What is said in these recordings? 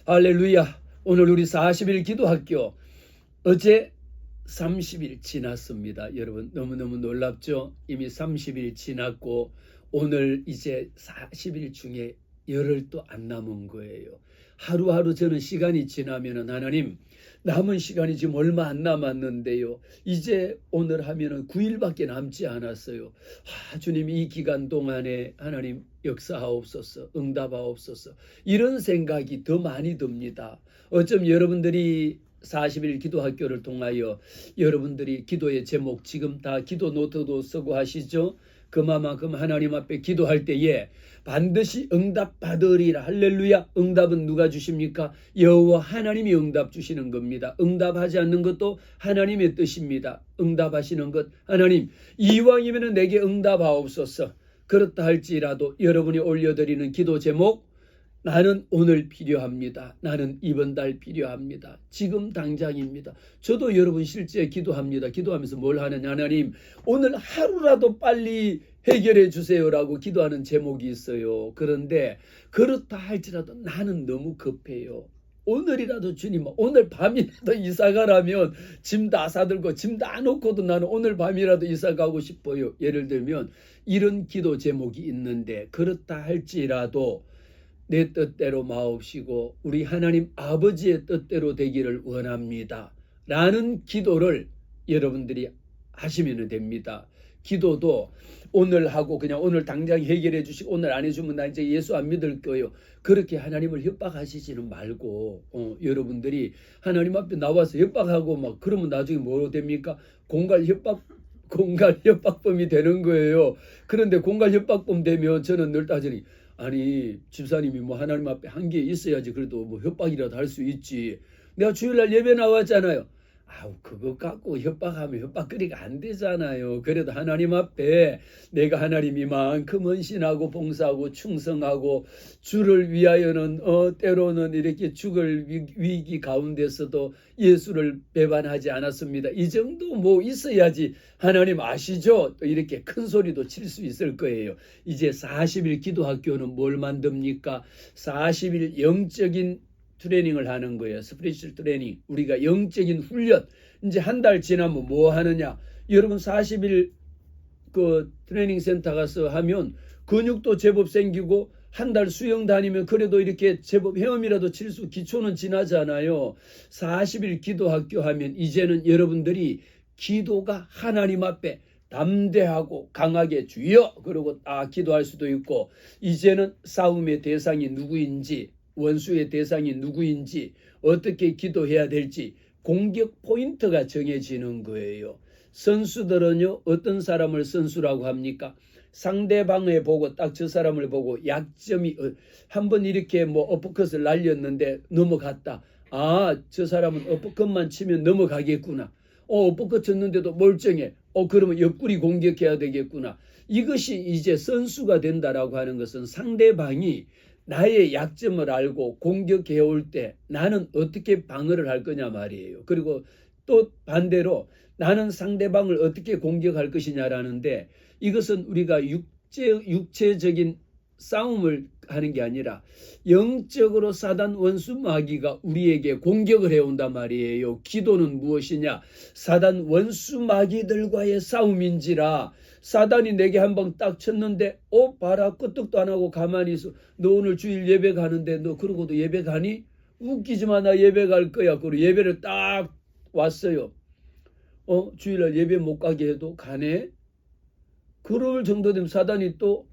할렐루야. 오늘 우리 40일 기도학교 어제 30일 지났습니다. 여러분 너무너무 놀랍죠? 이미 30일 지났고 오늘 이제 40일 중에 열흘도 안 남은 거예요. 하루하루 저는 시간이 지나면은 하나님 남은 시간이 지금 얼마 안 남았는데요. 이제 오늘 하면은 9일밖에 남지 않았어요. 주님 이 기간 동안에 하나님 역사하옵소서, 응답하옵소서. 이런 생각이 더 많이 듭니다. 어쩜 여러분들이 40일 기도학교를 통하여 여러분들이 기도의 제목 지금 다 기도 노트도 쓰고 하시죠? 그만큼 하나님 앞에 기도할 때에 반드시 응답 받으리라. 할렐루야. 응답은 누가 주십니까? 여호와 하나님이 응답 주시는 겁니다. 응답하지 않는 것도 하나님의 뜻입니다. 응답하시는 것 하나님 이왕이면 내게 응답하옵소서. 그렇다 할지라도 여러분이 올려드리는 기도 제목 나는 오늘 필요합니다. 나는 이번 달 필요합니다. 지금 당장입니다. 저도 여러분 실제 기도합니다. 기도하면서 뭘 하느냐. 하나님 오늘 하루라도 빨리 해결해 주세요라고 기도하는 제목이 있어요. 그런데 그렇다 할지라도 나는 너무 급해요. 오늘이라도 주님 오늘 밤이라도 이사 가라면 짐 다 싸들고 짐 다 놓고도 나는 오늘 밤이라도 이사 가고 싶어요. 예를 들면 이런 기도 제목이 있는데 그렇다 할지라도 내 뜻대로 마옵시고 우리 하나님 아버지의 뜻대로 되기를 원합니다. 라는 기도를 여러분들이 하시면 됩니다. 기도도 오늘 하고 그냥 오늘 당장 해결해 주시고 오늘 안 해주면 나 이제 예수 안 믿을 거예요. 그렇게 하나님을 협박하시지는 말고 여러분들이 하나님 앞에 나와서 협박하고 막 그러면 나중에 뭐로 됩니까? 공갈 협박범이 되는 거예요. 그런데 공갈 협박범 되면 저는 늘 따지니 아니 집사님이 뭐 하나님 앞에 한 게 있어야지 그래도 뭐 협박이라도 할 수 있지. 내가 주일날 예배 나왔잖아요. 그거 갖고 협박하면 협박거리가 안 되잖아요. 그래도 하나님 앞에 내가 하나님 이만큼 헌신하고 봉사하고 충성하고 주를 위하여는 때로는 이렇게 죽을 위기 가운데서도 예수를 배반하지 않았습니다. 이 정도 뭐 있어야지 하나님 아시죠? 또 이렇게 큰 소리도 칠 수 있을 거예요. 이제 40일 기도학교는 뭘 만듭니까? 40일 영적인 트레이닝을 하는 거예요. 스피리추얼 트레이닝. 우리가 영적인 훈련. 이제 한 달 지나면 뭐 하느냐? 여러분 40일 그 트레이닝 센터 가서 하면 근육도 제법 생기고 한 달 수영 다니면 그래도 이렇게 제법 헤엄이라도 칠 수 기초는 지나잖아요. 40일 기도학교 하면 이제는 여러분들이 기도가 하나님 앞에 담대하고 강하게 주여 그러고 기도할 수도 있고 이제는 싸움의 대상이 누구인지 원수의 대상이 누구인지 어떻게 기도해야 될지 공격 포인트가 정해지는 거예요. 선수들은요 어떤 사람을 선수라고 합니까? 상대방을 보고 딱 저 사람을 보고 약점이 한번 이렇게 뭐 어퍼컷을 날렸는데 넘어갔다. 저 사람은 어퍼컷만 치면 넘어가겠구나. 어퍼컷 쳤는데도 멀쩡해. 그러면 옆구리 공격해야 되겠구나. 이것이 이제 선수가 된다라고 하는 것은 상대방이 나의 약점을 알고 공격해 올 때 나는 어떻게 방어를 할 거냐 말이에요. 그리고 또 반대로 나는 상대방을 어떻게 공격할 것이냐라는데 이것은 우리가 육체적인 싸움을 하는 게 아니라 영적으로 사단 원수 마귀가 우리에게 공격을 해온단 말이에요. 기도는 무엇이냐? 사단 원수 마귀들과의 싸움인지라 사단이 내게 한 방 딱 쳤는데 봐라 끄떡도 안 하고 가만히 있어. 너 오늘 주일 예배 가는데 너 그러고도 예배 가니? 웃기지 마. 나 예배 갈 거야. 그리고 예배를 딱 왔어요. 주일날 예배 못 가게 해도 가네? 그럴 정도 되면 사단이 또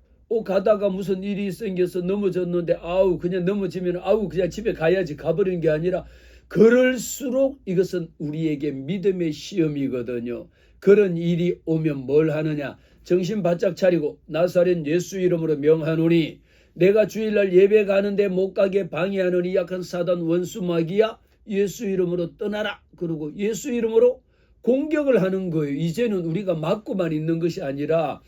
가다가 무슨 일이 생겨서 넘어졌는데 그냥 넘어지면 그냥 집에 가야지 가버리는 게 아니라 그럴수록 이것은 우리에게 믿음의 시험이거든요. 그런 일이 오면 뭘 하느냐? 정신 바짝 차리고 나사렛 예수 이름으로 명하노니 내가 주일날 예배 가는데 못 가게 방해하는 이 약한 사단 원수 마귀야 예수 이름으로 떠나라. 그리고 예수 이름으로 공격을 하는 거예요. 이제는 우리가 맞고만 있는 것이 아니라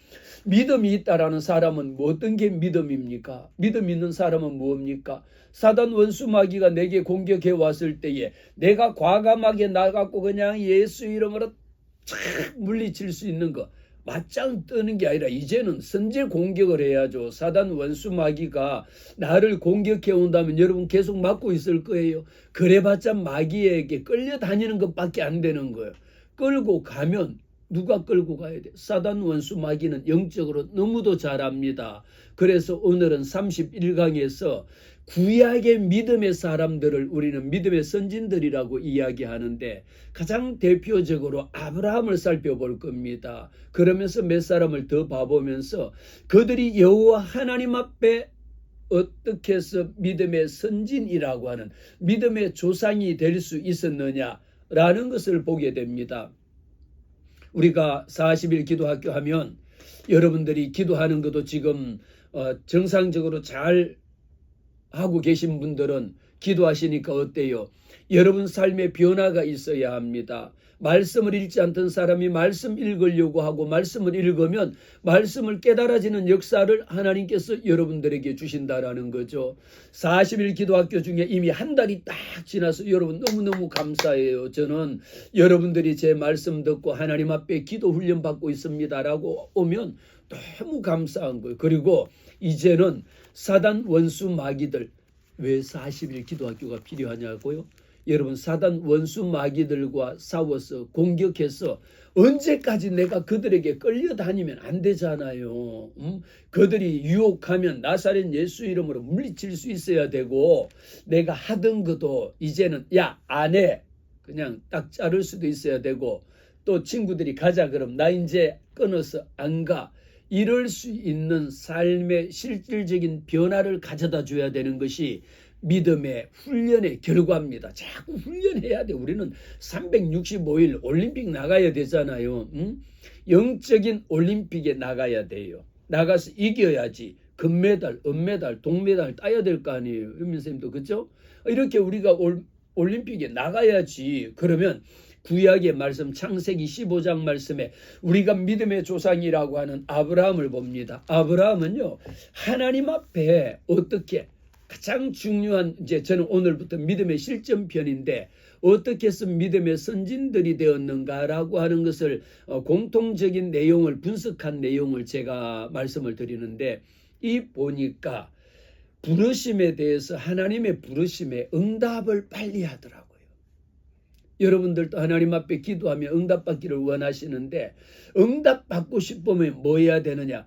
믿음이 있다라는 사람은 어떤 게 믿음입니까? 믿음 있는 사람은 뭡니까? 사단 원수 마귀가 내게 공격해 왔을 때에 내가 과감하게 나가고 그냥 예수 이름으로 착 물리칠 수 있는 거. 맞짱 뜨는 게 아니라 이제는 선제 공격을 해야죠. 사단 원수 마귀가 나를 공격해 온다면 여러분 계속 맞고 있을 거예요. 그래봤자 마귀에게 끌려다니는 것밖에 안 되는 거예요. 끌고 가면 누가 끌고 가야 돼? 사단 원수 마귀는 영적으로 너무도 잘합니다. 그래서 오늘은 31강에서 구약의 믿음의 사람들을 우리는 믿음의 선진들이라고 이야기하는데 가장 대표적으로 아브라함을 살펴볼 겁니다. 그러면서 몇 사람을 더 봐보면서 그들이 여호와 하나님 앞에 어떻게 해서 믿음의 선진이라고 하는 믿음의 조상이 될 수 있었느냐라는 것을 보게 됩니다. 우리가 40일 기도학교 하면 여러분들이 기도하는 것도 지금 정상적으로 잘 하고 계신 분들은 기도하시니까 어때요? 여러분 삶에 변화가 있어야 합니다. 말씀을 읽지 않던 사람이 말씀 읽으려고 하고 말씀을 읽으면 말씀을 깨달아지는 역사를 하나님께서 여러분들에게 주신다라는 거죠. 40일 기도학교 중에 이미 한 달이 딱 지나서 여러분 너무너무 감사해요. 저는 여러분들이 제 말씀 듣고 하나님 앞에 기도 훈련 받고 있습니다라고 오면 너무 감사한 거예요. 그리고 이제는 사단 원수 마귀들, 왜 40일 기도학교가 필요하냐고요? 여러분 사단 원수 마귀들과 싸워서 공격해서 언제까지 내가 그들에게 끌려다니면 안 되잖아요. 그들이 유혹하면 나사렛 예수 이름으로 물리칠 수 있어야 되고 내가 하던 것도 이제는 야 안 해. 그냥 딱 자를 수도 있어야 되고 또 친구들이 가자 그럼 나 이제 끊어서 안 가. 이럴 수 있는 삶의 실질적인 변화를 가져다 줘야 되는 것이 믿음의 훈련의 결과입니다. 자꾸 훈련해야 돼. 우리는 365일 올림픽 나가야 되잖아요. 영적인 올림픽에 나가야 돼요. 나가서 이겨야지. 금메달, 은메달, 동메달 따야 될 거 아니에요. 윤민 선생님도 그렇죠? 이렇게 우리가 올림픽에 나가야지. 그러면 구약의 말씀 창세기 15장 말씀에 우리가 믿음의 조상이라고 하는 아브라함을 봅니다. 아브라함은요 하나님 앞에 어떻게 가장 중요한 이제 저는 오늘부터 믿음의 실전편인데 어떻게 해서 믿음의 선진들이 되었는가라고 하는 것을 공통적인 내용을 분석한 내용을 제가 말씀을 드리는데 이 보니까 부르심에 대해서 하나님의 부르심에 응답을 빨리 하더라고요. 여러분들도 하나님 앞에 기도하며 응답받기를 원하시는데 응답받고 싶으면 뭐 해야 되느냐?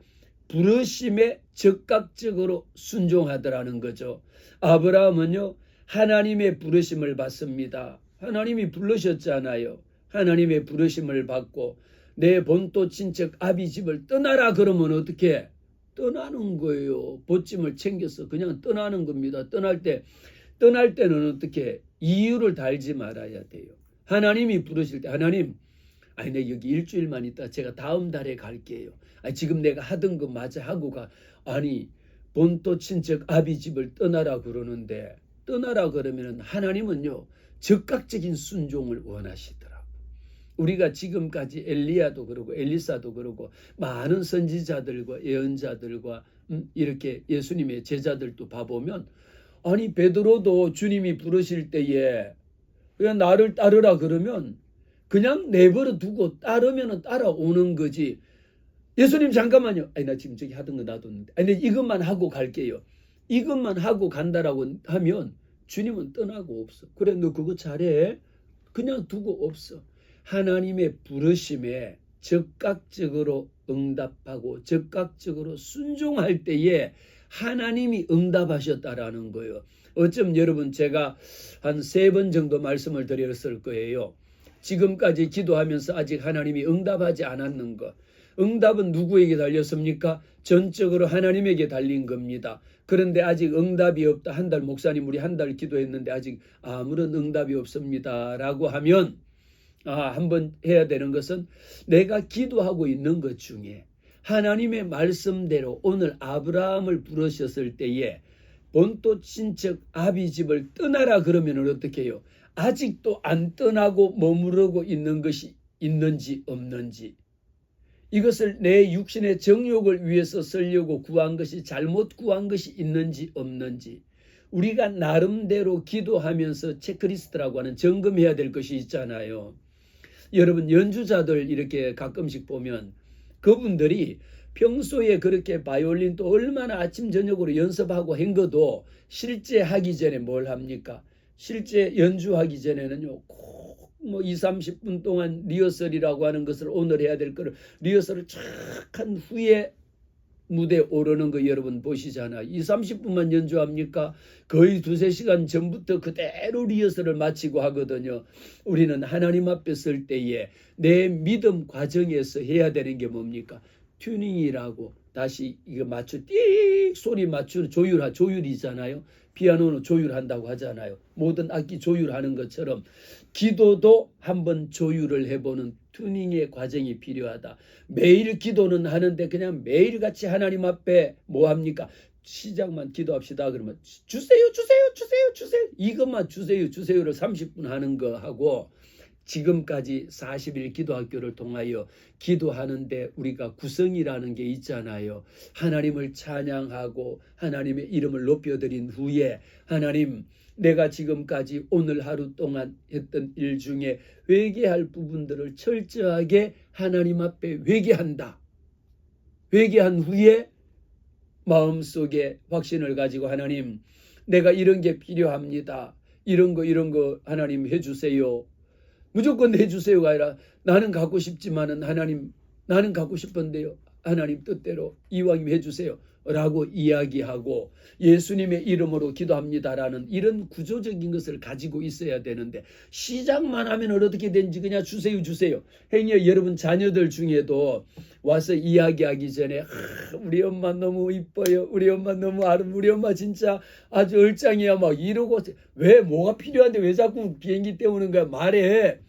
부르심에 적극적으로 순종하더라는 거죠. 아브라함은요 하나님의 부르심을 받습니다. 하나님이 부르셨잖아요. 하나님의 부르심을 받고 내 본토 친척 아비 집을 떠나라 그러면 어떻게? 떠나는 거예요. 보찜을 챙겨서 그냥 떠나는 겁니다. 떠날 때는 어떻게? 이유를 달지 말아야 돼요. 하나님이 부르실 때 하나님 아니 내 여기 일주일만 있다 제가 다음 달에 갈게요. 아니 지금 내가 하던 거 마저 하고 가. 아니 본토 친척 아비 집을 떠나라 그러는데 떠나라 그러면 하나님은요 적극적인 순종을 원하시더라고. 우리가 지금까지 엘리야도 그러고 엘리사도 그러고 많은 선지자들과 예언자들과 이렇게 예수님의 제자들도 봐보면 아니 베드로도 주님이 부르실 때에 그냥 나를 따르라 그러면 그냥 내버려 두고 따르면 따라오는 거지. 예수님 잠깐만요. 아니 나 지금 저기 하던 거 놔뒀는데 아니 이것만 하고 갈게요. 이것만 하고 간다라고 하면 주님은 떠나고 없어. 그래 너 그거 잘해. 그냥 두고 없어. 하나님의 부르심에 적극적으로 응답하고 적극적으로 순종할 때에 하나님이 응답하셨다라는 거예요. 어쩜 여러분 제가 한 3번 정도 말씀을 드렸을 거예요. 지금까지 기도하면서 아직 하나님이 응답하지 않았는 것. 응답은 누구에게 달렸습니까? 전적으로 하나님에게 달린 겁니다. 그런데 아직 응답이 없다. 한 달 목사님 우리 한 달 기도했는데 아직 아무런 응답이 없습니다. 라고 하면 한번 해야 되는 것은 내가 기도하고 있는 것 중에 하나님의 말씀대로 오늘 아브라함을 부르셨을 때에 본토 친척 아비 집을 떠나라 그러면 어떻게 해요? 아직도 안 떠나고 머무르고 있는 것이 있는지 없는지 이것을 내 육신의 정욕을 위해서 쓰려고 구한 것이 잘못 구한 것이 있는지 없는지 우리가 나름대로 기도하면서 체크리스트라고 하는 점검해야 될 것이 있잖아요. 여러분 연주자들 이렇게 가끔씩 보면 그분들이 평소에 그렇게 바이올린 또 얼마나 아침 저녁으로 연습하고 한 것도 실제 하기 전에 뭘 합니까? 실제 연주하기 전에는요, 꼭 뭐 2, 30분 동안 리허설이라고 하는 것을 오늘 해야 될 거를 리허설을 쫙 한 후에 무대에 오르는 거 여러분 보시잖아요. 2, 30분만 연주합니까? 거의 2, 3시간 전부터 그대로 리허설을 마치고 하거든요. 우리는 하나님 앞에 설 때에 내 믿음 과정에서 해야 되는 게 뭡니까? 튜닝이라고 다시 이거 맞춰 띡 소리 맞추는 조율이잖아요. 피아노는 조율한다고 하잖아요. 모든 악기 조율하는 것처럼 기도도 한번 조율을 해보는 튜닝의 과정이 필요하다. 매일 기도는 하는데 그냥 매일같이 하나님 앞에 뭐 합니까? 시작만 기도합시다 그러면 주세요 이것만 주세요를 30분 하는 거 하고 지금까지 40일 기도학교를 통하여 기도하는데 우리가 구성이라는 게 있잖아요. 하나님을 찬양하고 하나님의 이름을 높여드린 후에 하나님 내가 지금까지 오늘 하루 동안 했던 일 중에 회개할 부분들을 철저하게 하나님 앞에 회개한다. 회개한 후에 마음속에 확신을 가지고 하나님 내가 이런 게 필요합니다. 이런 거 하나님 해주세요. 무조건 해주세요가 아니라 나는 갖고 싶지만은 하나님 나는 갖고 싶은데요. 하나님 뜻대로 이왕이면 해주세요. 라고 이야기하고 예수님의 이름으로 기도합니다라는 이런 구조적인 것을 가지고 있어야 되는데 시작만 하면 어떻게 되는지 그냥 주세요. 행여 여러분 자녀들 중에도 와서 이야기하기 전에 우리 엄마 너무 이뻐요. 우리 엄마 너무 우리 엄마 진짜 아주 얼짱이야 막 이러고 왜 뭐가 필요한데 왜 자꾸 비행기 때우는 거야 말해.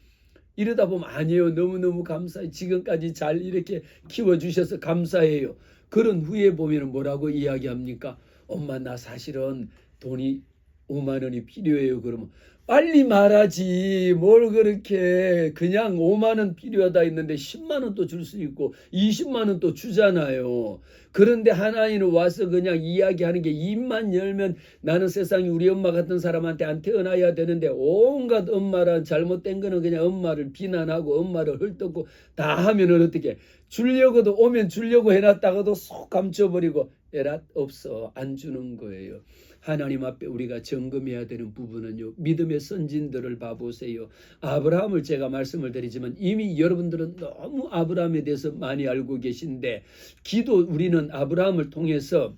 이러다 보면 아니에요. 너무너무 감사해요. 지금까지 잘 이렇게 키워주셔서 감사해요. 그런 후에 보면 뭐라고 이야기합니까? 엄마 나 사실은 돈이 5만 원이 필요해요. 그러면 빨리 말하지. 뭘 그렇게 그냥 5만 원 필요하다 했는데 10만 원도 줄 수 있고 20만 원도 주잖아요. 그런데 하나님은 와서 그냥 이야기하는 게 입만 열면 나는 세상에 우리 엄마 같은 사람한테 안 태어나야 되는데 온갖 엄마란 잘못된 거는 그냥 엄마를 비난하고 엄마를 헐뜯고 다 하면은 어떻게 주려고도 오면 주려고 해놨다가도 쏙 감춰버리고 에라 없어 안 주는 거예요. 하나님 앞에 우리가 점검해야 되는 부분은요. 믿음의 선진들을 봐보세요. 아브라함을 제가 말씀을 드리지만 이미 여러분들은 너무 아브라함에 대해서 많이 알고 계신데 우리는 아브라함을 통해서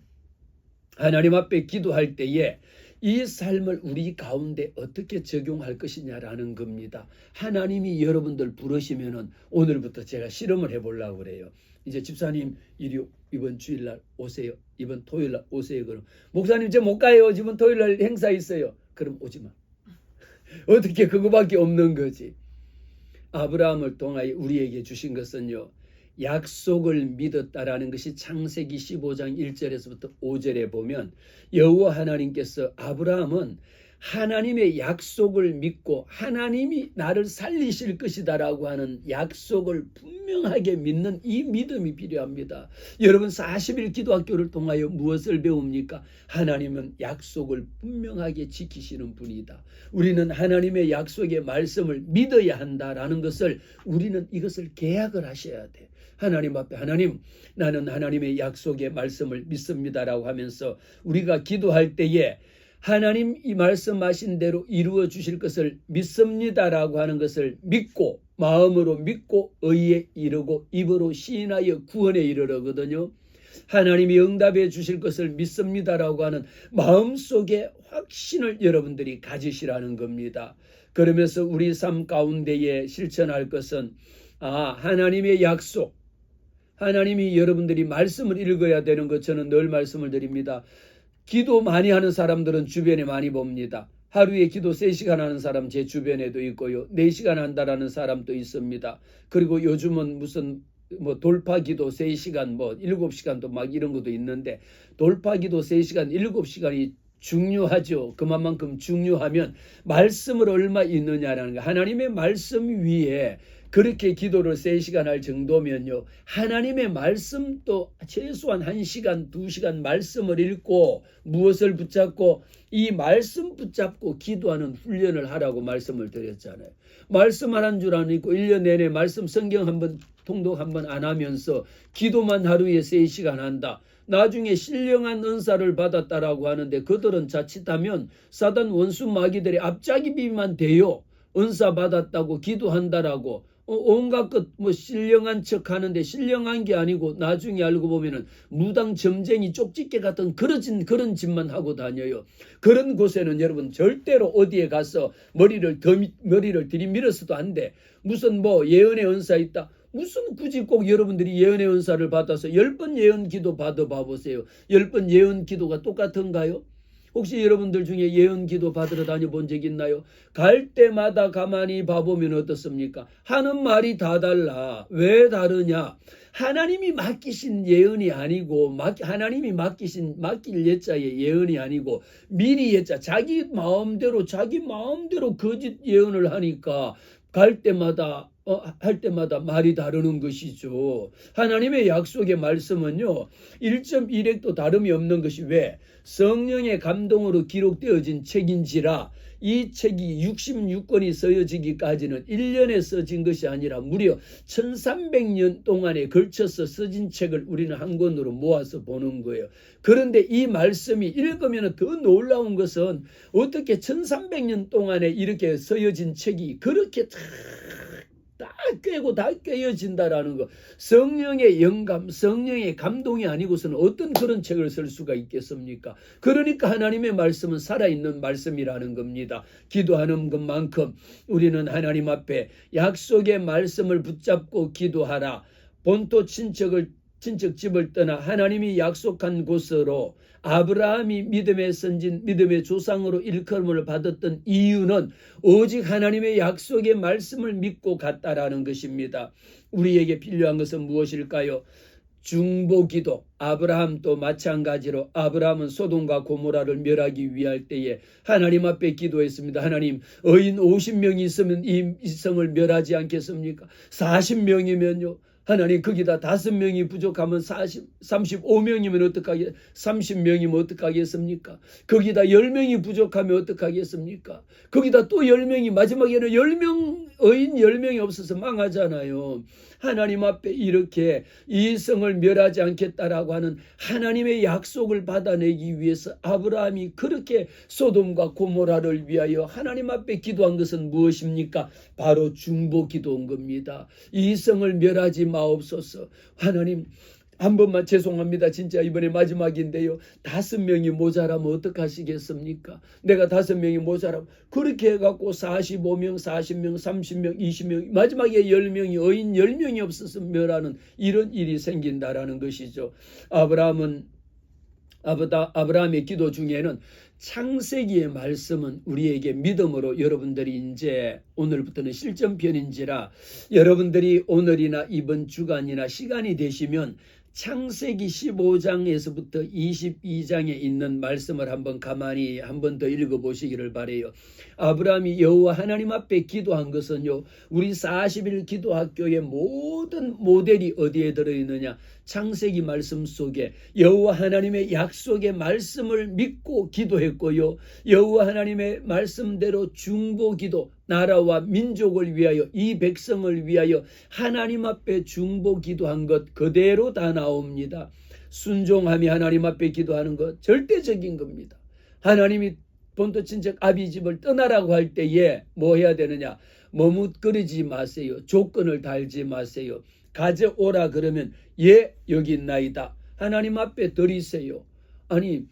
하나님 앞에 기도할 때에 이 삶을 우리 가운데 어떻게 적용할 것이냐라는 겁니다. 하나님이 여러분들 부르시면은 오늘부터 제가 실험을 해보려고 그래요. 이제 집사님 이번 주일날 오세요. 이번 토요일날 오세요. 그럼 목사님 저 못 가요. 이번 토요일날 행사 있어요. 그럼 오지 마. 어떻게 그거밖에 없는 거지. 아브라함을 통하여 우리에게 주신 것은요. 약속을 믿었다라는 것이 창세기 15장 1절에서부터 5절에 보면 여호와 하나님께서 아브라함은 하나님의 약속을 믿고 하나님이 나를 살리실 것이다라고 하는 약속을 분명하게 믿는 이 믿음이 필요합니다. 여러분 40일 기도학교를 통하여 무엇을 배웁니까? 하나님은 약속을 분명하게 지키시는 분이다. 우리는 하나님의 약속의 말씀을 믿어야 한다라는 것을 우리는 이것을 계약을 하셔야 돼. 하나님 앞에 하나님 나는 하나님의 약속의 말씀을 믿습니다라고 하면서 우리가 기도할 때에 하나님 이 말씀하신 대로 이루어 주실 것을 믿습니다라고 하는 것을 믿고 마음으로 믿고 의에 이르고 입으로 시인하여 구원에 이르러거든요. 하나님이 응답해 주실 것을 믿습니다라고 하는 마음속에 확신을 여러분들이 가지시라는 겁니다. 그러면서 우리 삶 가운데에 실천할 것은 하나님의 약속, 하나님이 여러분들이 말씀을 읽어야 되는 것 저는 늘 말씀을 드립니다. 기도 많이 하는 사람들은 주변에 많이 봅니다. 하루에 기도 3시간 하는 사람 제 주변에도 있고요. 4시간 한다라는 사람도 있습니다. 그리고 요즘은 무슨 돌파기도 3시간 7시간도 막 이런 것도 있는데 돌파기도 3시간 7시간이 중요하죠. 그만큼 중요하면 말씀을 얼마 있느냐라는 거. 하나님의 말씀 위에 그렇게 기도를 3시간 할 정도면요, 하나님의 말씀 또 최소한 1시간 2시간 말씀을 읽고 무엇을 붙잡고 이 말씀 붙잡고 기도하는 훈련을 하라고 말씀을 드렸잖아요. 말씀하는 줄 아니고 1년 내내 말씀 성경 한번 통독 한번 안 하면서 기도만 하루에 3시간 한다. 나중에 신령한 은사를 받았다라고 하는데 그들은 자칫하면 사단 원수 마귀들의 앞잡이만 돼요. 은사 받았다고 기도한다라고 온갖 것 뭐 신령한 척 하는데 신령한 게 아니고 나중에 알고 보면은 무당 점쟁이 쪽집게 같은 그런 짓만 하고 다녀요. 그런 곳에는 여러분 절대로 어디에 가서 머리를 들이밀어서도 안 돼. 무슨 뭐 예언의 은사 있다. 무슨 굳이 꼭 여러분들이 예언의 은사를 받아서 10번 예언 기도 받아봐 보세요. 10번 예언 기도가 똑같은가요? 혹시 여러분들 중에 예언 기도 받으러 다녀본 적 있나요? 갈 때마다 가만히 봐보면 어떻습니까? 하는 말이 다 달라. 왜 다르냐? 하나님이 맡기신 예언이 아니고 하나님이 맡길 예자의 예언이 아니고 미리 예자 자기 마음대로 거짓 예언을 하니까 갈 때마다 할 때마다 말이 다르는 것이죠. 하나님의 약속의 말씀은요 1.1획도 다름이 없는 것이 왜? 성령의 감동으로 기록되어진 책인지라 이 책이 66권이 써지기까지는 1년에 써진 것이 아니라 무려 1300년 동안에 걸쳐서 써진 책을 우리는 한 권으로 모아서 보는 거예요. 그런데 이 말씀이 읽으면 더 놀라운 것은 어떻게 1300년 동안에 이렇게 써진 책이 그렇게 다 꿰고 다 꿰어진다라는 거. 성령의 영감, 성령의 감동이 아니고서는 어떤 그런 책을 쓸 수가 있겠습니까? 그러니까 하나님의 말씀은 살아있는 말씀이라는 겁니다. 기도하는 것만큼 우리는 하나님 앞에 약속의 말씀을 붙잡고 기도하라. 본토 친척집을 떠나 하나님이 약속한 곳으로 아브라함이 믿음의 선진, 믿음의 조상으로 일컬음을 받았던 이유는 오직 하나님의 약속의 말씀을 믿고 갔다라는 것입니다. 우리에게 필요한 것은 무엇일까요? 중보기도. 아브라함도 마찬가지로 아브라함은 소돔과 고모라를 멸하기 위할 때에 하나님 앞에 기도했습니다. 하나님, 의인 50명이 있으면 이 성을 멸하지 않겠습니까? 40명이면요 하나님 거기다 5명이 부족하면 35명이면 어떡하겠 30명이면 어떡하겠습니까? 거기다 10명이 부족하면 어떡하겠습니까? 거기다 또 10명이 마지막에는 10명 의인 10명이 없어서 망하잖아요. 하나님 앞에 이렇게 이 성을 멸하지 않겠다라고 하는 하나님의 약속을 받아내기 위해서 아브라함이 그렇게 소돔과 고모라를 위하여 하나님 앞에 기도한 것은 무엇입니까? 바로 중보 기도인 겁니다. 이 성을 멸하지 마옵소서. 하나님 한 번만 죄송합니다. 진짜 이번에 마지막인데요. 5명이 모자라면 어떡하시겠습니까? 내가 5명이 모자라면 그렇게 해갖고 45명, 40명, 30명, 20명 마지막에 10명이 의인 10명이 없어서 멸하는 이런 일이 생긴다라는 것이죠. 아브라함의 기도 중에는 창세기의 말씀은 우리에게 믿음으로 여러분들이 이제 오늘부터는 실전편인지라 여러분들이 오늘이나 이번 주간이나 시간이 되시면 창세기 15장에서부터 22장에 있는 말씀을 한번 가만히 한 번 더 읽어보시기를 바라요. 아브라함이 여호와 하나님 앞에 기도한 것은요, 우리 40일 기도학교의 모든 모델이 어디에 들어있느냐? 창세기 말씀 속에 여호와 하나님의 약속의 말씀을 믿고 기도했고요, 여호와 하나님의 말씀대로 중보기도, 나라와 민족을 위하여 이 백성을 위하여 하나님 앞에 중보기도한 것 그대로 다 나옵니다. 순종함이 하나님 앞에 기도하는 것 절대적인 겁니다. 하나님이 본토 친척 아비집을 떠나라고 할 때에 뭐 해야 되느냐? 머뭇거리지 마세요. 조건을 달지 마세요. 가져오라 그러면 예 여기 있나이다. 하나님 앞에 드리세요. 아니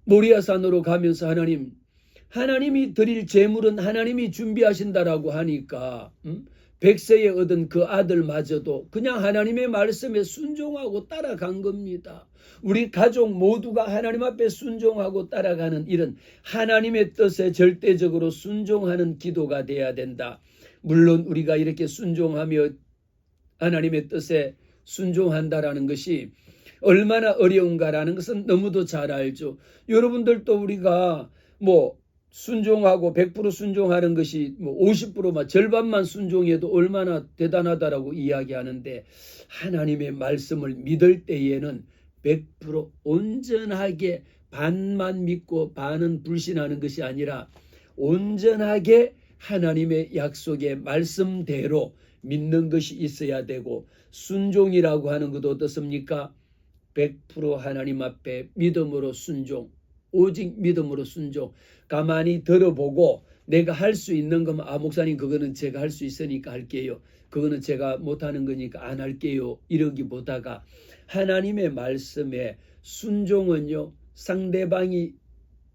모리아산으로 가면서 하나님이 드릴 재물은 하나님이 준비하신다라고 하니까 100세에 얻은 그 아들마저도 그냥 하나님의 말씀에 순종하고 따라간 겁니다. 우리 가족 모두가 하나님 앞에 순종하고 따라가는 일은 하나님의 뜻에 절대적으로 순종하는 기도가 돼야 된다. 물론 우리가 이렇게 순종하며 하나님의 뜻에 순종한다라는 것이 얼마나 어려운가라는 것은 너무도 잘 알죠. 여러분들도 우리가 순종하고 100% 순종하는 것이 뭐 50%만 절반만 순종해도 얼마나 대단하다라고 이야기하는데 하나님의 말씀을 믿을 때에는 100% 온전하게 반만 믿고 반은 불신하는 것이 아니라 온전하게 하나님의 약속의 말씀대로 믿는 것이 있어야 되고 순종이라고 하는 것도 어떻습니까? 100% 하나님 앞에 믿음으로 순종, 오직 믿음으로 순종. 가만히 들어보고 내가 할 수 있는 거면 목사님 그거는 제가 할 수 있으니까 할게요. 그거는 제가 못하는 거니까 안 할게요. 이러기보다가 하나님의 말씀에 순종은요 상대방이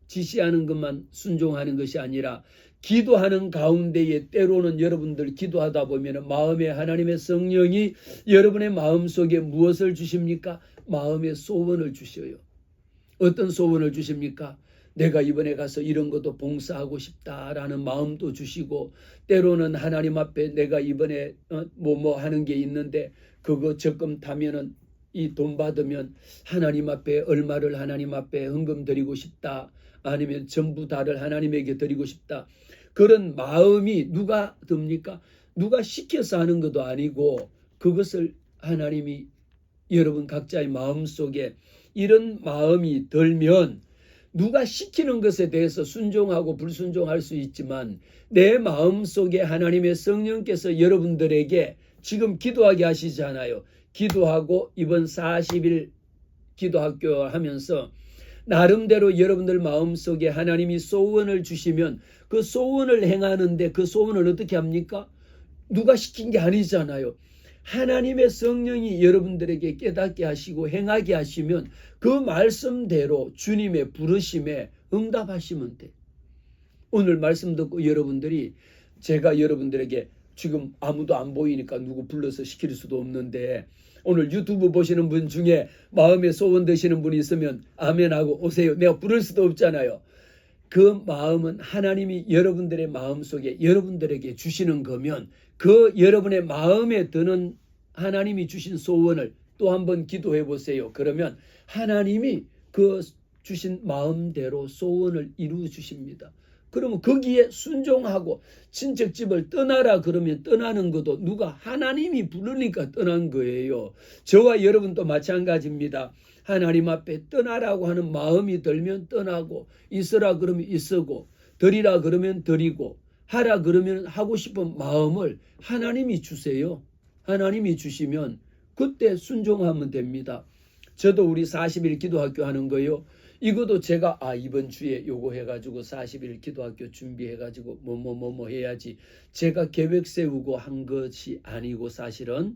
지시하는 것만 순종하는 것이 아니라 기도하는 가운데에 때로는 여러분들 기도하다 보면 마음에 하나님의 성령이 여러분의 마음속에 무엇을 주십니까? 마음의 소원을 주셔요. 어떤 소원을 주십니까? 내가 이번에 가서 이런 것도 봉사하고 싶다라는 마음도 주시고 때로는 하나님 앞에 내가 이번에 뭐 하는 게 있는데 그거 적금 타면은 이 돈 받으면 하나님 앞에 얼마를 하나님 앞에 헌금 드리고 싶다. 아니면 전부 다를 하나님에게 드리고 싶다. 그런 마음이 누가 듭니까? 누가 시켜서 하는 것도 아니고 그것을 하나님이 여러분 각자의 마음속에 이런 마음이 들면 누가 시키는 것에 대해서 순종하고 불순종할 수 있지만 내 마음속에 하나님의 성령께서 여러분들에게 지금 기도하게 하시잖아요. 기도하고 이번 40일 기도학교 하면서 나름대로 여러분들 마음속에 하나님이 소원을 주시면 그 소원을 행하는데 그 소원을 어떻게 합니까? 누가 시킨 게 아니잖아요. 하나님의 성령이 여러분들에게 깨닫게 하시고 행하게 하시면 그 말씀대로 주님의 부르심에 응답하시면 돼. 오늘 말씀 듣고 여러분들이 제가 여러분들에게 지금 아무도 안 보이니까 누구 불러서 시킬 수도 없는데 오늘 유튜브 보시는 분 중에 마음에 소원 되시는 분이 있으면 아멘하고 오세요. 내가 부를 수도 없잖아요. 그 마음은 하나님이 여러분들의 마음속에 여러분들에게 주시는 거면 그 여러분의 마음에 드는 하나님이 주신 소원을 또 한번 기도해 보세요. 그러면 하나님이 그 주신 마음대로 소원을 이루어 주십니다. 그러면 거기에 순종하고 친척집을 떠나라 그러면 떠나는 것도 누가 하나님이 부르니까 떠난 거예요. 저와 여러분도 마찬가지입니다. 하나님 앞에 떠나라고 하는 마음이 들면 떠나고 있으라 그러면 있으고 드리라 그러면 드리고 하라 그러면 하고 싶은 마음을 하나님이 주세요. 하나님이 주시면 그때 순종하면 됩니다. 저도 우리 40일 기도학교 하는 거요. 이것도 제가 이번 주에 요거 해가지고 40일 기도학교 준비해가지고 뭐 해야지 제가 계획 세우고 한 것이 아니고 사실은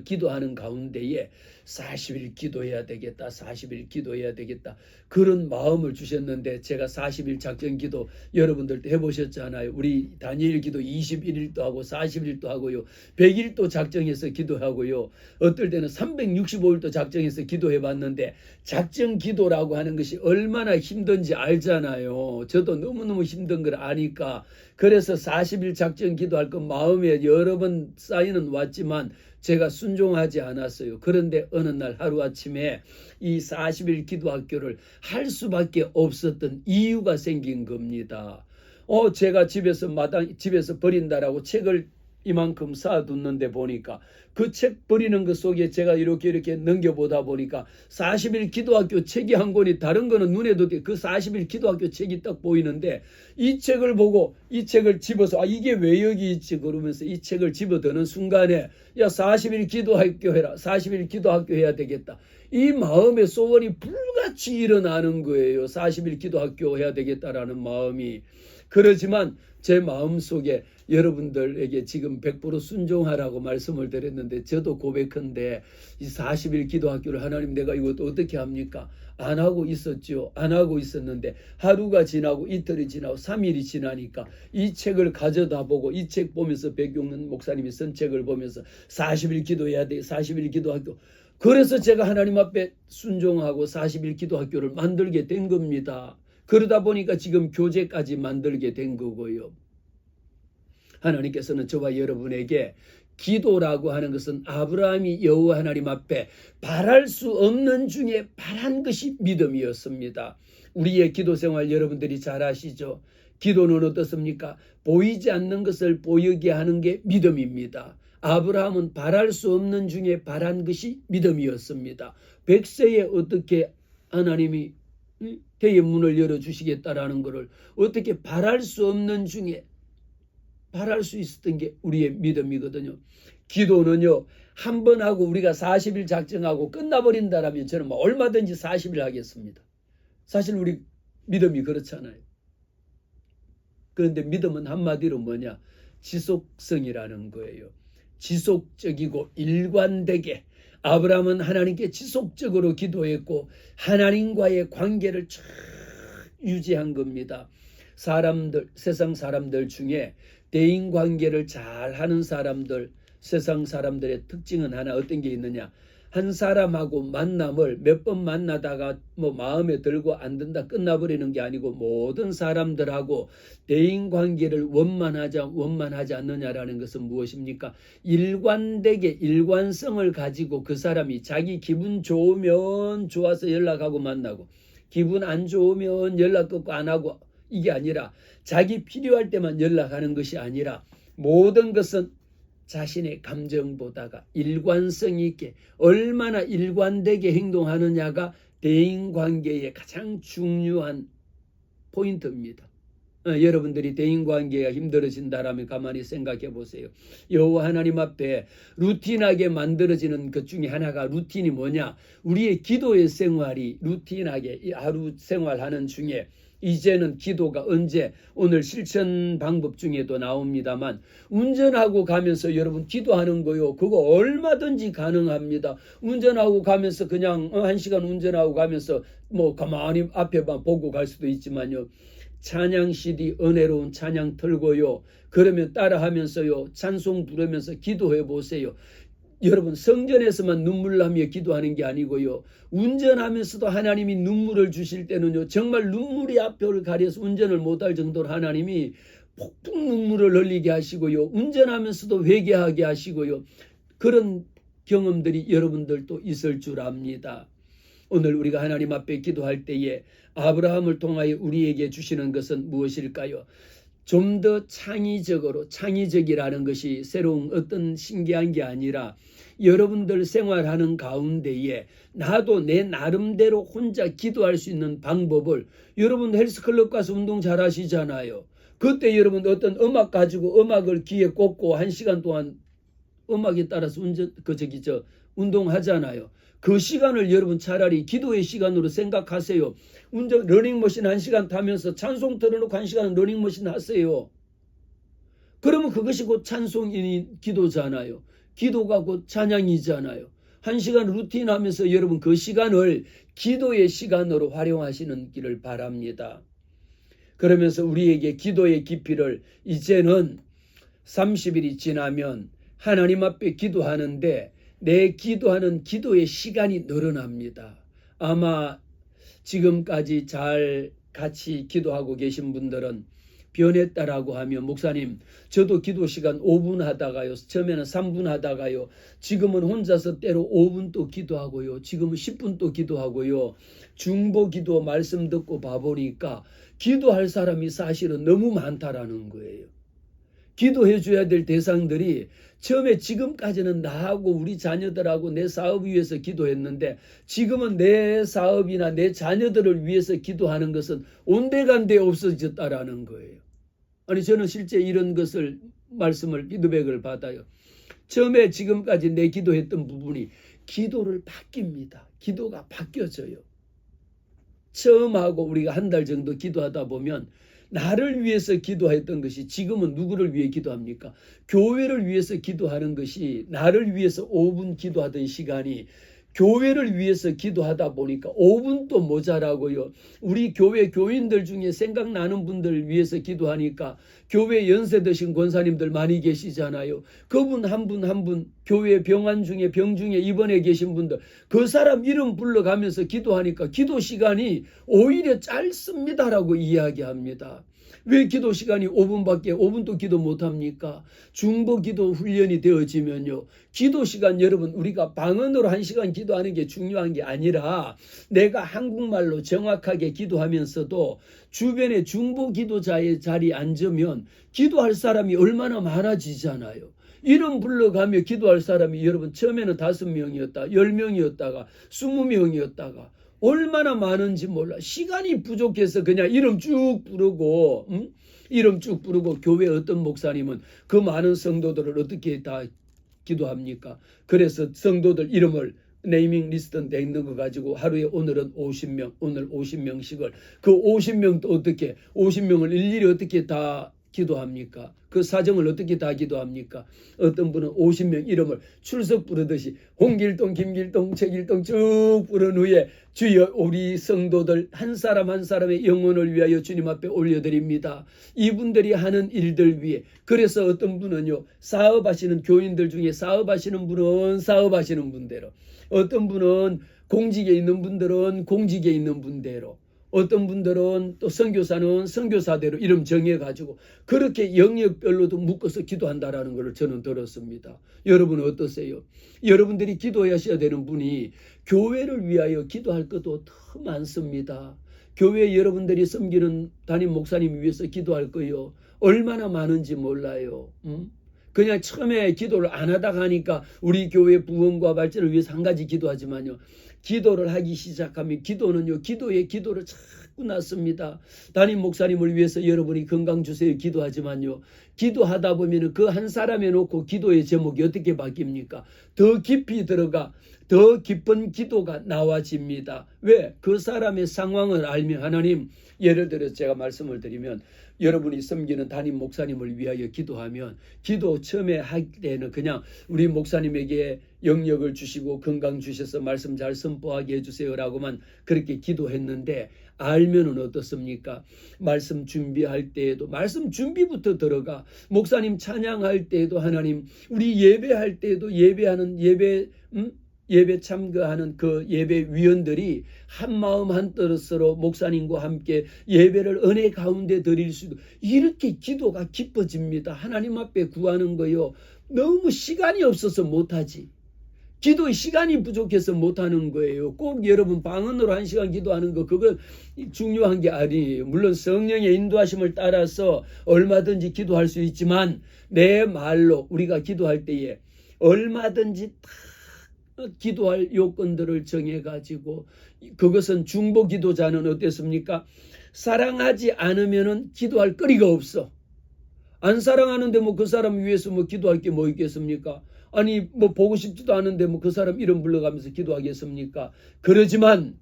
기도하는 가운데에 40일 기도해야 되겠다. 40일 기도해야 되겠다. 그런 마음을 주셨는데 제가 40일 작전 기도 여러분들도 해보셨잖아요. 우리 다니엘 기도 21일도 하고 40일도 하고요. 100일도 작정해서 기도하고요. 어떨 때는 365일도 작정해서 기도해봤는데 작전 기도라고 하는 것이 얼마나 힘든지 알잖아요. 저도 너무너무 힘든 걸 아니까 그래서 40일 작전 기도할 건 마음에 여러 번 쌓이는 왔지만 제가 순종하지 않았어요. 그런데 어느 날 하루아침에 이 40일 기도학교를 할 수밖에 없었던 이유가 생긴 겁니다. 제가 집에서 버린다라고 책을 이만큼 쌓아뒀는데 보니까 그 책 버리는 것 속에 제가 이렇게 넘겨보다 보니까 40일 기도학교 책이 한 권이 다른 거는 눈에 띄게 그 40일 기도학교 책이 딱 보이는데 이 책을 보고 이 책을 집어서 이게 왜 여기 있지 그러면서 이 책을 집어드는 순간에 야 40일 기도학교 해라. 40일 기도학교 해야 되겠다. 이 마음의 소원이 불같이 일어나는 거예요. 40일 기도학교 해야 되겠다라는 마음이. 그렇지만 제 마음속에 여러분들에게 지금 100% 순종하라고 말씀을 드렸는데 저도 고백한데 이 40일 기도학교를 하나님 내가 이것도 어떻게 합니까? 안 하고 있었죠. 안 하고 있었는데 하루가 지나고 이틀이 지나고 3일이 지나니까 이 책을 가져다 보고 이 책 보면서 백용는 목사님이 쓴 책을 보면서 40일 기도해야 돼. 40일 기도학교. 그래서 제가 하나님 앞에 순종하고 40일 기도학교를 만들게 된 겁니다. 그러다 보니까 지금 교재까지 만들게 된 거고요. 하나님께서는 저와 여러분에게 기도라고 하는 것은 아브라함이 여호와 하나님 앞에 바랄 수 없는 중에 바란 것이 믿음이었습니다. 우리의 기도 생활 여러분들이 잘 아시죠? 기도는 어떻습니까? 보이지 않는 것을 보이게 하는 게 믿음입니다. 아브라함은 바랄 수 없는 중에 바란 것이 믿음이었습니다. 100세에 어떻게 하나님이 대의 문을 열어주시겠다라는 것을 어떻게 바랄 수 없는 중에 바랄 수 있었던 게 우리의 믿음이거든요. 기도는요, 한 번 하고 우리가 40일 작정하고 끝나버린다라면 저는 뭐 얼마든지 40일 하겠습니다. 사실 우리 믿음이 그렇잖아요. 그런데 믿음은 한마디로 뭐냐? 지속성이라는 거예요. 지속적이고 일관되게 아브라함은 하나님께 지속적으로 기도했고 하나님과의 관계를 쭉 유지한 겁니다. 세상 사람들 중에 대인관계를 잘하는 사람들, 세상 사람들의 특징은 하나 어떤 게 있느냐? 한 사람하고 만남을 몇 번 만나다가 뭐 마음에 들고 안 든다 끝나버리는 게 아니고 모든 사람들하고 대인관계를 원만하지 않느냐라는 것은 무엇입니까? 일관되게 일관성을 가지고 그 사람이 자기 기분 좋으면 좋아서 연락하고 만나고 기분 안 좋으면 연락 끊고 안 하고 이게 아니라 자기 필요할 때만 연락하는 것이 아니라 모든 것은 자신의 감정보다가 일관성 있게 얼마나 일관되게 행동하느냐가 대인관계의 가장 중요한 포인트입니다. 여러분들이 대인관계가 힘들어진다라면 가만히 생각해 보세요. 여호와 하나님 앞에 루틴하게 만들어지는 것 중에 하나가 루틴이 뭐냐? 우리의 기도의 생활이 루틴하게 하루 생활하는 중에 이제는 기도가 언제 오늘 실천 방법 중에도 나옵니다만 운전하고 가면서 여러분 기도하는 거요. 그거 얼마든지 가능합니다. 운전하고 가면서 그냥 1시간 운전하고 가면서 뭐 가만히 앞에만 보고 갈 수도 있지만요. 찬양 CD 은혜로운 찬양 틀고요. 그러면 따라하면서요. 찬송 부르면서 기도해 보세요. 여러분 성전에서만 눈물 나며 기도하는 게 아니고요. 운전하면서도 하나님이 눈물을 주실 때는요. 정말 눈물이 앞을 가려서 운전을 못할 정도로 하나님이 폭풍 눈물을 흘리게 하시고요. 운전하면서도 회개하게 하시고요. 그런 경험들이 여러분들도 있을 줄 압니다. 오늘 우리가 하나님 앞에 기도할 때에 아브라함을 통하여 우리에게 주시는 것은 무엇일까요? 좀 더 창의적이라는 것이 새로운 어떤 신기한 게 아니라 여러분들 생활하는 가운데에 나도 내 나름대로 혼자 기도할 수 있는 방법을 여러분 헬스클럽 가서 운동 잘 하시잖아요. 그때 여러분 어떤 음악 가지고 음악을 귀에 꽂고 1시간 동안 음악에 따라서 운동하잖아요. 그 시간을 여러분 차라리 기도의 시간으로 생각하세요. 러닝머신 1시간 타면서 찬송 틀어놓고 1시간 러닝머신 하세요. 그러면 그것이 곧 찬송이 기도잖아요. 기도가 곧 찬양이잖아요. 1시간 루틴 하면서 여러분 그 시간을 기도의 시간으로 활용하시는 길을 바랍니다. 그러면서 우리에게 기도의 깊이를 이제는 30일이 지나면 하나님 앞에 기도하는데 내 기도하는 기도의 시간이 늘어납니다. 아마 지금까지 잘 같이 기도하고 계신 분들은 변했다라고 하면 목사님 저도 기도 시간 5분 하다가요. 처음에는 3분 하다가요. 지금은 혼자서 때로 5분 또 기도하고요. 지금은 10분 또 기도하고요. 중보 기도 말씀 듣고 봐보니까 기도할 사람이 사실은 너무 많다라는 거예요. 기도해 줘야 될 대상들이 처음에 지금까지는 나하고 우리 자녀들하고 내 사업 위해서 기도했는데 지금은 내 사업이나 내 자녀들을 위해서 기도하는 것은 온데간데 없어졌다라는 거예요. 아니 저는 실제 이런 것을 말씀을 피드백을 받아요. 처음에 지금까지 내 기도했던 부분이 기도를 바뀝니다. 기도가 바뀌어져요. 처음하고 우리가 한 달 정도 기도하다 보면 나를 위해서 기도했던 것이 지금은 누구를 위해 기도합니까? 교회를 위해서 기도하는 것이 나를 위해서 5분 기도하던 시간이 교회를 위해서 기도하다 보니까 5분도 모자라고요. 우리 교회 교인들 중에 생각나는 분들 위해서 기도하니까 교회 연세 드신 권사님들 많이 계시잖아요. 그분 한 분 한 분 교회 병환 중에 병 중에 입원해 계신 분들 그 사람 이름 불러가면서 기도하니까 기도 시간이 오히려 짧습니다라고 이야기합니다. 왜 기도 시간이 5분도 기도 못합니까? 중보 기도 훈련이 되어지면요. 기도 시간 여러분 우리가 방언으로 1시간 기도하는 게 중요한 게 아니라 내가 한국말로 정확하게 기도하면서도 주변에 중보 기도자의 자리에 앉으면 기도할 사람이 얼마나 많아지잖아요. 이름 불러가며 기도할 사람이 여러분 처음에는 5명이었다 10명이었다가 20명이었다가 얼마나 많은지 몰라. 시간이 부족해서 그냥 이름 쭉 부르고 이름 쭉 부르고 교회 어떤 목사님은 그 많은 성도들을 어떻게 다 기도합니까? 그래서 성도들 이름을 네이밍 리스트 내는 거 가지고 하루에 오늘은 50명 오늘 50명씩을 그 50명도 어떻게 50명을 일일이 어떻게 다 기도합니까? 그 사정을 어떻게 다 기도합니까? 어떤 분은 50명 이름을 출석 부르듯이 홍길동, 김길동, 최길동 쭉 부른 후에 주여 우리 성도들 한 사람 한 사람의 영혼을 위하여 주님 앞에 올려드립니다. 이분들이 하는 일들 위해 그래서 어떤 분은요 사업하시는 교인들 중에 사업하시는 분은 사업하시는 분대로 어떤 분은 공직에 있는 분들은 공직에 있는 분대로 어떤 분들은 또 선교사는 선교사대로 이름 정해가지고 그렇게 영역별로도 묶어서 기도한다라는 것을 저는 들었습니다. 여러분은 어떠세요? 여러분들이 기도하셔야 되는 분이 교회를 위하여 기도할 것도 더 많습니다. 교회 여러분들이 섬기는 담임 목사님 위해서 기도할 거요. 얼마나 많은지 몰라요. 그냥 처음에 기도를 안 하다가 하니까 우리 교회 부흥과 발전을 위해서 한 가지 기도하지만요. 기도를 하기 시작하면 기도는요. 기도를 자꾸 낳습니다. 담임 목사님을 위해서 여러분이 건강 주세요 기도하지만요. 기도하다 보면 그 한 사람에 놓고 기도의 제목이 어떻게 바뀝니까? 더 깊이 들어가 더 깊은 기도가 나와집니다. 왜? 그 사람의 상황을 알면 하나님 예를 들어서 제가 말씀을 드리면 여러분이 섬기는 담임 목사님을 위하여 기도하면 기도 처음에 할 때는 그냥 우리 목사님에게 영역을 주시고 건강 주셔서 말씀 잘 선포하게 해주세요라고만 그렇게 기도했는데 알면은 어떻습니까? 말씀 준비할 때에도 말씀 준비부터 들어가 목사님 찬양할 때에도 하나님 우리 예배할 때에도 예배하는 예배 참가하는 그 예배 위원들이 한 마음 한 뜻으로 목사님과 함께 예배를 은혜 가운데 드릴 수도 이렇게 기도가 깊어집니다. 하나님 앞에 구하는 거요. 너무 시간이 없어서 못하지. 기도의 시간이 부족해서 못하는 거예요. 꼭 여러분 방언으로 1시간 기도하는 거 그거 중요한 게 아니에요. 물론 성령의 인도하심을 따라서 얼마든지 기도할 수 있지만 내 말로 우리가 기도할 때에 얼마든지 다 기도할 요건들을 정해가지고 그것은 중보 기도자는 어땠습니까? 사랑하지 않으면은 기도할 거리가 없어. 안 사랑하는데 뭐 그 사람 위해서 뭐 기도할 게 뭐 있겠습니까? 아니 뭐 보고 싶지도 않은데 뭐 그 사람 이름 불러가면서 기도하겠습니까? 그러지만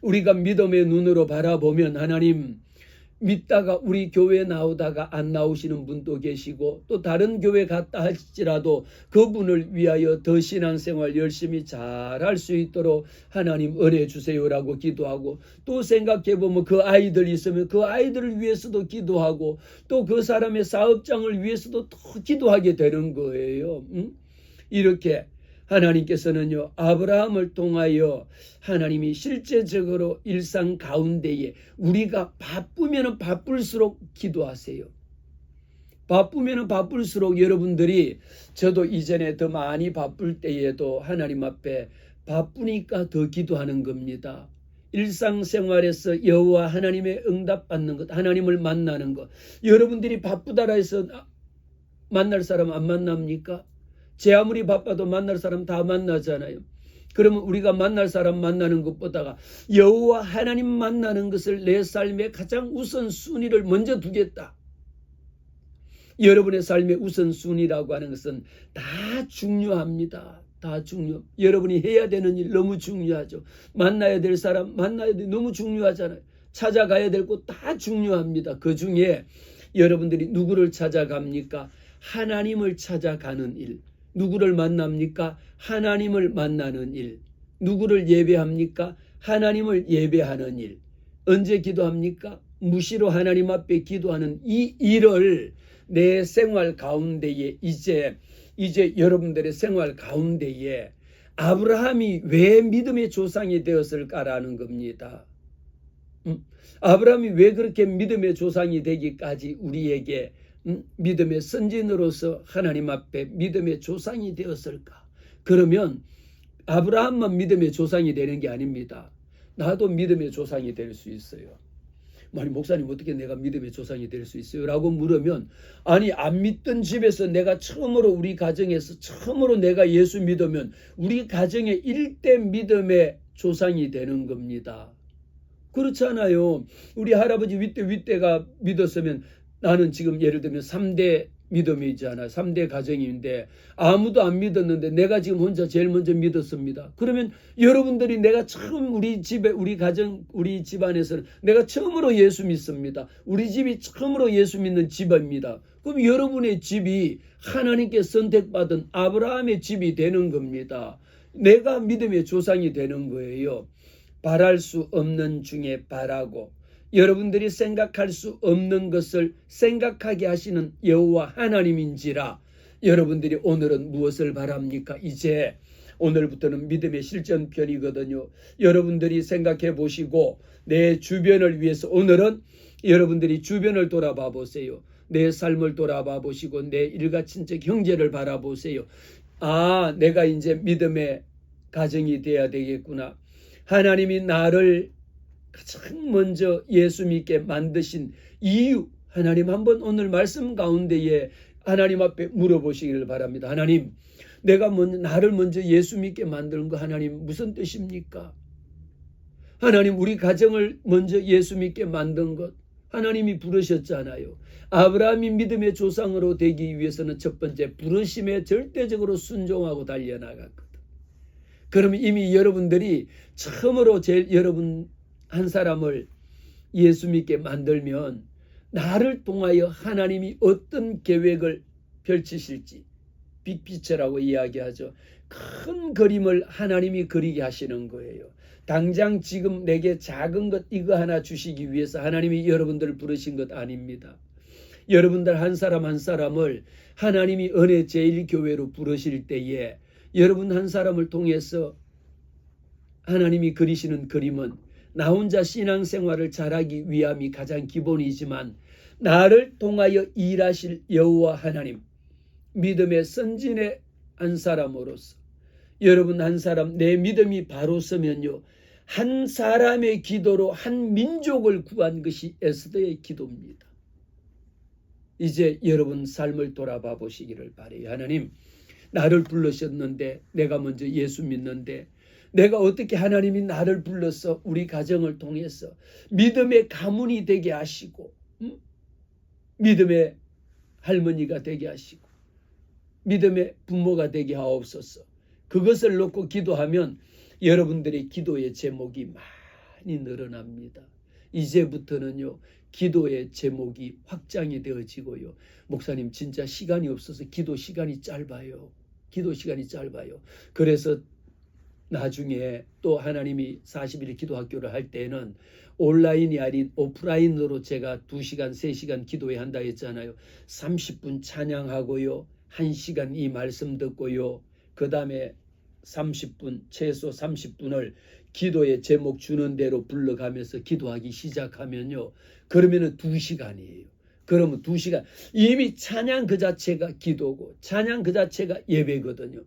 우리가 믿음의 눈으로 바라보면 하나님 믿다가 우리 교회 나오다가 안 나오시는 분도 계시고 또 다른 교회 갔다 할지라도 그분을 위하여 더 신앙생활 열심히 잘할 수 있도록 하나님 은혜 주세요라고 기도하고 또 생각해보면 그 아이들 있으면 그 아이들을 위해서도 기도하고 또 그 사람의 사업장을 위해서도 또 기도하게 되는 거예요. 이렇게 하나님께서는요 아브라함을 통하여 하나님이 실제적으로 일상 가운데에 우리가 바쁘면 바쁠수록 기도하세요. 바쁘면 바쁠수록 여러분들이 저도 이전에 더 많이 바쁠 때에도 하나님 앞에 바쁘니까 더 기도하는 겁니다. 일상생활에서 여호와 하나님의 응답받는 것 하나님을 만나는 것 여러분들이 바쁘다라 해서 만날 사람 안 만납니까? 제 아무리 바빠도 만날 사람 다 만나잖아요. 그러면 우리가 만날 사람 만나는 것보다가 여호와 하나님 만나는 것을 내 삶의 가장 우선순위를 먼저 두겠다. 여러분의 삶의 우선순위라고 하는 것은 다 중요합니다. 다 중요. 여러분이 해야 되는 일 너무 중요하죠. 만나야 될 사람 만나야 돼 너무 중요하잖아요. 찾아가야 될 곳 다 중요합니다. 그 중에 여러분들이 누구를 찾아갑니까? 하나님을 찾아가는 일. 누구를 만납니까? 하나님을 만나는 일. 누구를 예배합니까? 하나님을 예배하는 일. 언제 기도합니까? 무시로 하나님 앞에 기도하는 이 일을 내 생활 가운데에 이제 이제 여러분들의 생활 가운데에 아브라함이 왜 믿음의 조상이 되었을까라는 겁니다. 아브라함이 왜 그렇게 믿음의 조상이 되기까지 우리에게 믿음의 선진으로서 하나님 앞에 믿음의 조상이 되었을까? 그러면 아브라함만 믿음의 조상이 되는 게 아닙니다. 나도 믿음의 조상이 될 수 있어요. 아니 목사님 어떻게 내가 믿음의 조상이 될 수 있어요? 라고 물으면 아니 안 믿던 집에서 내가 처음으로 우리 가정에서 처음으로 내가 예수 믿으면 우리 가정의 일대 믿음의 조상이 되는 겁니다. 그렇잖아요. 우리 할아버지 윗대가 믿었으면 나는 지금 예를 들면 3대 믿음이잖아. 3대 가정인데 아무도 안 믿었는데 내가 지금 혼자 제일 먼저 믿었습니다. 그러면 여러분들이 내가 처음 우리 집에 우리 가정 우리 집안에서는 내가 처음으로 예수 믿습니다. 우리 집이 처음으로 예수 믿는 집입니다. 그럼 여러분의 집이 하나님께 선택받은 아브라함의 집이 되는 겁니다. 내가 믿음의 조상이 되는 거예요. 바랄 수 없는 중에 바라고 여러분들이 생각할 수 없는 것을 생각하게 하시는 여호와 하나님인지라 여러분들이 오늘은 무엇을 바랍니까? 이제 오늘부터는 믿음의 실전편이거든요. 여러분들이 생각해 보시고 내 주변을 위해서 오늘은 여러분들이 주변을 돌아봐 보세요. 내 삶을 돌아봐 보시고 내 일가친척 형제를 바라보세요. 아, 내가 이제 믿음의 가정이 돼야 되겠구나. 하나님이 나를 가장 먼저 예수 믿게 만드신 이유 하나님 한번 오늘 말씀 가운데에 하나님 앞에 물어보시기를 바랍니다. 하나님 내가 나를 먼저 예수 믿게 만드는 거 하나님 무슨 뜻입니까? 하나님 우리 가정을 먼저 예수 믿게 만든 것 하나님이 부르셨잖아요. 아브라함이 믿음의 조상으로 되기 위해서는 첫 번째 부르심에 절대적으로 순종하고 달려나갔거든. 그러면 이미 여러분들이 처음으로 여러분 한 사람을 예수 믿게 만들면 나를 통하여 하나님이 어떤 계획을 펼치실지 빅피처라고 이야기하죠. 큰 그림을 하나님이 그리게 하시는 거예요. 당장 지금 내게 작은 것 이거 하나 주시기 위해서 하나님이 여러분들을 부르신 것 아닙니다. 여러분들 한 사람 한 사람을 하나님이 은혜 제일교회로 부르실 때에 여러분 한 사람을 통해서 하나님이 그리시는 그림은 나 혼자 신앙생활을 잘하기 위함이 가장 기본이지만 나를 통하여 일하실 여호와 하나님 믿음의 선진의 한 사람으로서 여러분 한 사람 내 믿음이 바로 서면요 한 사람의 기도로 한 민족을 구한 것이 에스더의 기도입니다. 이제 여러분 삶을 돌아봐 보시기를 바라요. 하나님 나를 불러셨는데 내가 먼저 예수 믿는데 내가 어떻게 하나님이 나를 불러서 우리 가정을 통해서 믿음의 가문이 되게 하시고 믿음의 할머니가 되게 하시고 믿음의 부모가 되게 하옵소서. 그것을 놓고 기도하면 여러분들의 기도의 제목이 많이 늘어납니다. 이제부터는요 기도의 제목이 확장이 되어지고요. 목사님 진짜 시간이 없어서 기도 시간이 짧아요. 그래서 나중에 또 하나님이 40일 기도학교를 할 때는 온라인이 아닌 오프라인으로 제가 2시간 3시간 기도해야 한다 했잖아요. 30분 찬양하고요. 1시간 이 말씀 듣고요. 그 다음에 30분 최소 30분을 기도의 제목 주는 대로 불러가면서 기도하기 시작하면요. 그러면은 2시간이에요. 그러면 2시간 이미 찬양 그 자체가 기도고 찬양 그 자체가 예배거든요.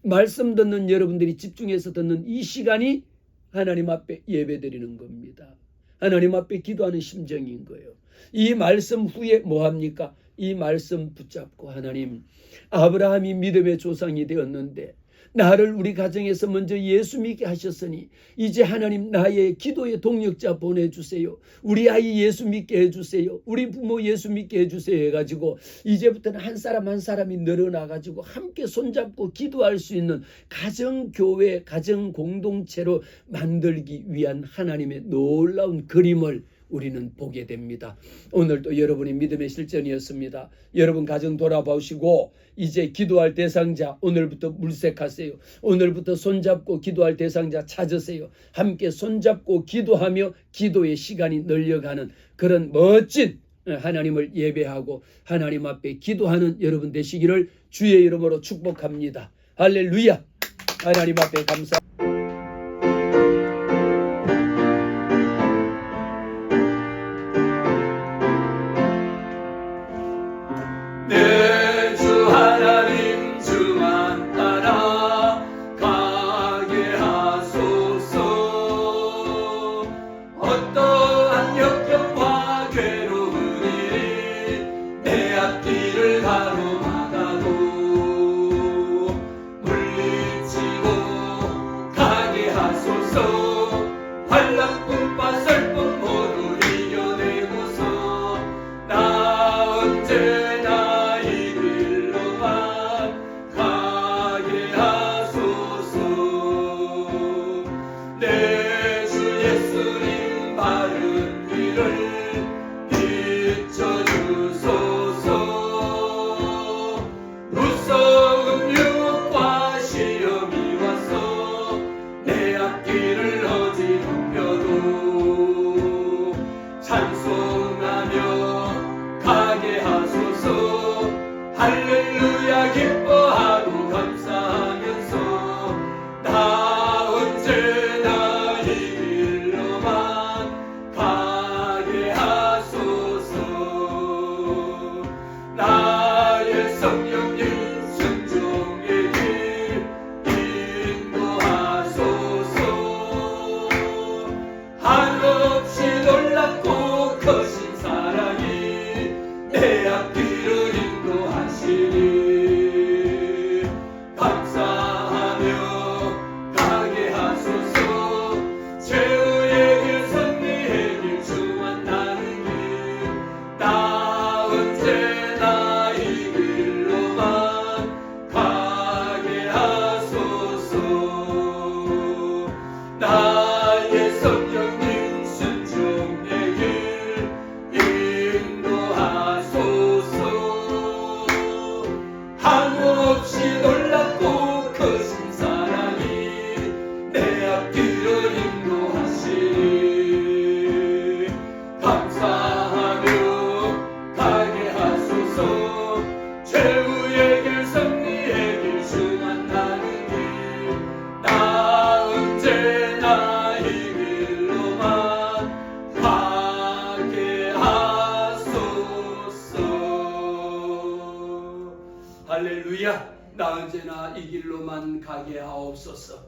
말씀 듣는 여러분들이 집중해서 듣는 이 시간이 하나님 앞에 예배드리는 겁니다. 하나님 앞에 기도하는 심정인 거예요. 이 말씀 후에 뭐합니까? 이 말씀 붙잡고 하나님 아브라함이 믿음의 조상이 되었는데 나를 우리 가정에서 먼저 예수 믿게 하셨으니 이제 하나님 나의 기도의 동력자 보내주세요. 우리 아이 예수 믿게 해주세요. 우리 부모 예수 믿게 해주세요 해가지고 이제부터는 한 사람 한 사람이 늘어나가지고 함께 손잡고 기도할 수 있는 가정교회 가정공동체로 만들기 위한 하나님의 놀라운 그림을 우리는 보게 됩니다. 오늘도 여러분의 믿음의 실전이었습니다. 여러분 가정 돌아보시고 이제 기도할 대상자 오늘부터 물색하세요. 오늘부터 손잡고 기도할 대상자 찾으세요. 함께 손잡고 기도하며 기도의 시간이 늘려가는 그런 멋진 하나님을 예배하고 하나님 앞에 기도하는 여러분 되시기를 주의 이름으로 축복합니다. 할렐루야. 하나님 앞에 감사. 내 주 하나님 주만 따라가게 하소서. 어떠한 역경과 괴로운 일이 내 앞길을 가로막아도 물리치고 가게 하소서. 환난뿐 설뿐 모두 이겨내고서 나 언제나 이 길로만 가게 하소서. 내 주 예수님 바른 길을 비춰주소서. 무서운 유혹과 시험이 와서 내 앞길을 어지럽혀도 찬송하며 가게 하소서. 할렐루야 기뻐하고 감사하면서 나 언제나 이 길로만 가게 하소서. 나의 성령님 순종의 길 인도하소서. 한없이 놀랍고 크신 사랑이 내 앞길을 인도하시니 감사하며 가게 하소서. 최후의 길 승리의 길 주 만나는 길 나 언제나 이 길로만 가게 하소서. 나의 성령님 순종의 길 인도하소서. 한없이 놀랍고 크신 사랑이 내 앞길을 인도하시니 감사하며 가게 하소서. 최후의 길 승리의 길 주 만나는 길 나 언제나 이 길로만 가게 하소서. 할렐루야. 나 언제나 이 길로만 가게 하옵소서.